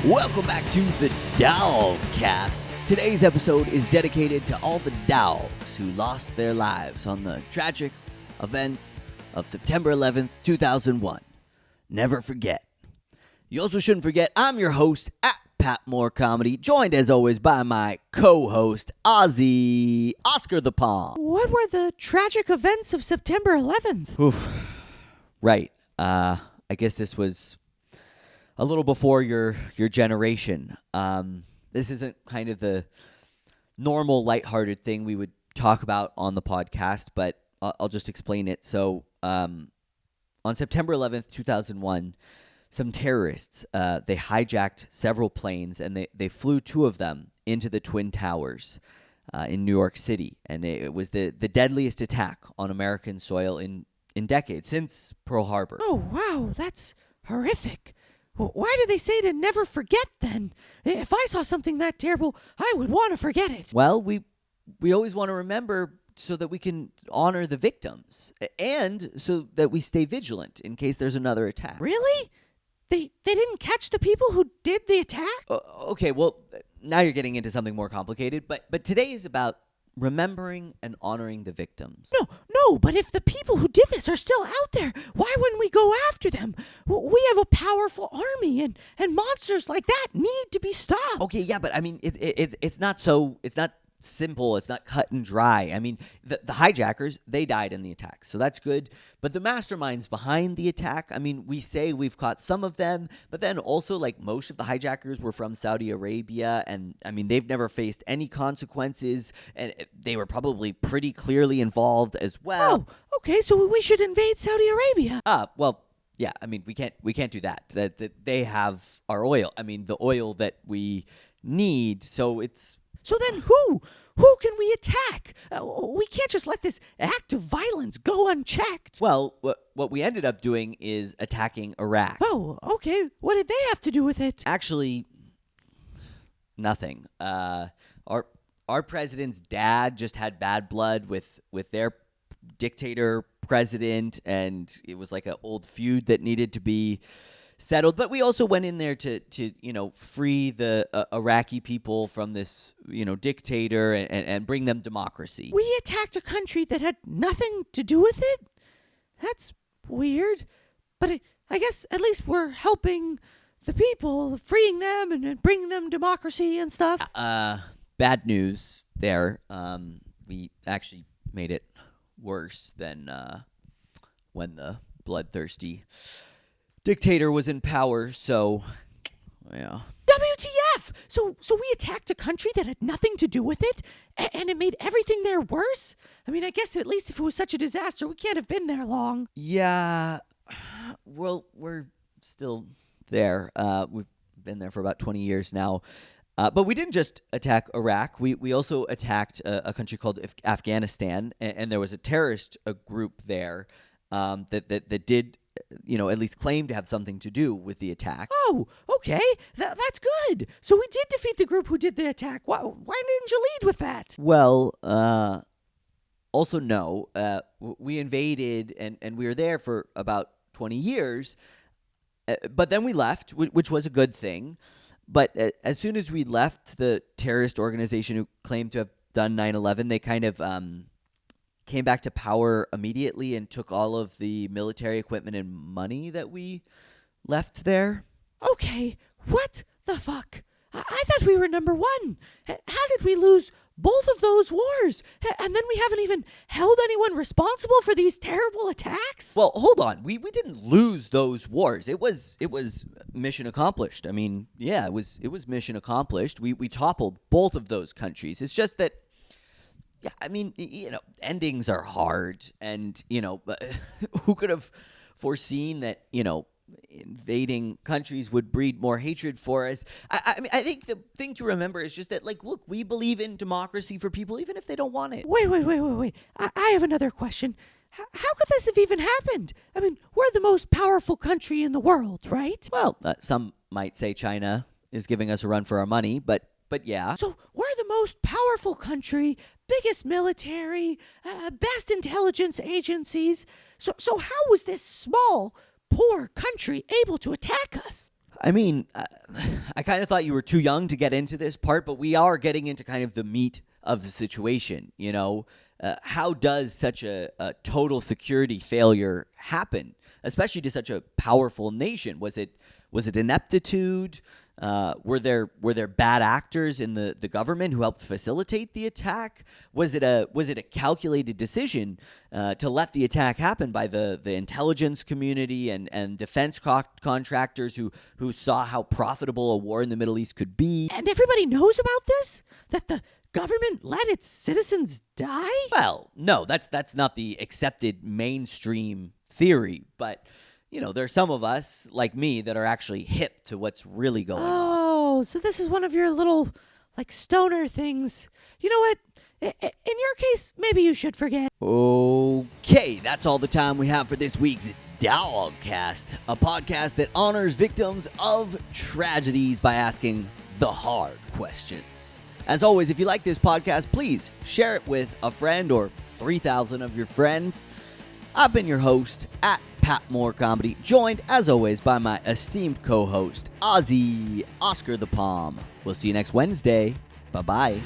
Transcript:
Welcome back to the DAWGCAST. Today's episode is dedicated to all the dogs who lost their lives on the tragic events of September 11th, 2001. Never forget. You also shouldn't forget, I'm your host at Pat Moore Comedy, joined as always by my co-host, Ozzy Oscar the Palm. What were the tragic events of September 11th? Oof. Right. I guess this was a little before your generation. This isn't kind of the normal lighthearted thing we would talk about on the podcast, but I'll just explain it. So on September 11th, 2001, some terrorists, they hijacked several planes, and they flew two of them into the Twin Towers in New York City. And it was the deadliest attack on American soil in decades, since Pearl Harbor. Oh, wow, that's horrific. Why do they say to never forget, then? If I saw something that terrible, I would want to forget it. Well, we always want to remember so that we can honor the victims, and so that we stay vigilant in case there's another attack. Really? They didn't catch the people who did the attack? Okay, well, now you're getting into something more complicated, but today is about remembering and honoring the victims. No, but if the people who did this are still out there, why wouldn't we go after them? We have a powerful army, and monsters like that need to be stopped. Okay, yeah, but I mean, it's not simple. It's not cut and dry. I mean, the hijackers, they died in the attack, so that's good. But the masterminds behind the attack, I mean, we say we've caught some of them, but then also, like, most of the hijackers were from Saudi Arabia, and I mean, they've never faced any consequences, and they were probably pretty clearly involved as well. Oh, okay, so we should invade Saudi Arabia. Well, yeah, I mean, we can't do that. That they have our oil. I mean, the oil that we need, so it's... So then who? Who can we attack? We can't just let this act of violence go unchecked. Well, what we ended up doing is attacking Iraq. Oh, okay. What did they have to do with it? Actually, nothing. Our president's dad just had bad blood with their dictator president, and it was like an old feud that needed to be settled. But we also went in there to free the Iraqi people from this dictator and bring them democracy. We attacked a country that had nothing to do with it? That's weird. But I guess at least we're helping the people, freeing them and bringing them democracy and stuff. Bad news there. We actually made it worse than when the bloodthirsty dictator was in power, so, yeah. WTF! So we attacked a country that had nothing to do with it, and it made everything there worse? I mean, I guess at least if it was such a disaster, we can't have been there long. Yeah, well, we're still there. We've been there for about 20 years now. But we didn't just attack Iraq. We also attacked a country called Afghanistan, and there was a terrorist group there that did at least claim to have something to do with the attack. Oh, okay. That's good. So we did defeat the group who did the attack. Why didn't you lead with that? Well, also no. We invaded, and we were there for about 20 years. But then we left, which was a good thing. But as soon as we left the terrorist organization who claimed to have done 9/11, they kind of came back to power immediately and took all of the military equipment and money that we left there. Okay, what the fuck? I thought we were number one. How did we lose both of those wars? And then we haven't even held anyone responsible for these terrible attacks? Well, hold on. We didn't lose those wars. It was mission accomplished. I mean, yeah, it was mission accomplished. We toppled both of those countries. It's just that, yeah, I mean, endings are hard, and who could have foreseen that invading countries would breed more hatred for us? I mean, I think the thing to remember is just that, like, look, we believe in democracy for people even if they don't want it. Wait. I have another question. How could this have even happened? I mean, we're the most powerful country in the world, right? Well, some might say China is giving us a run for our money, but yeah. So we're the most powerful country, biggest military, best intelligence agencies. So how was this small, poor country able to attack us? I mean, I kind of thought you were too young to get into this part, but we are getting into kind of the meat of the situation. How does such a total security failure happen, especially to such a powerful nation? Was it ineptitude? Were there bad actors in the government who helped facilitate the attack? Was it a calculated decision to let the attack happen by the intelligence community and defense contractors who saw how profitable a war in the Middle East could be? And everybody knows about this? That the government let its citizens die? Well, no, that's not the accepted mainstream theory, but there are some of us, like me, that are actually hip to what's really going on. Oh, so this is one of your little, stoner things. You know what? In your case, maybe you should forget. Okay, that's all the time we have for this week's DAWGCAST, a podcast that honors victims of tragedies by asking the hard questions. As always, if you like this podcast, please share it with a friend or 3,000 of your friends. I've been your host at Pat Moore Comedy, joined as always by my esteemed co-host, Ozzy Oscar the Palm. We'll see you next Wednesday. Bye-bye.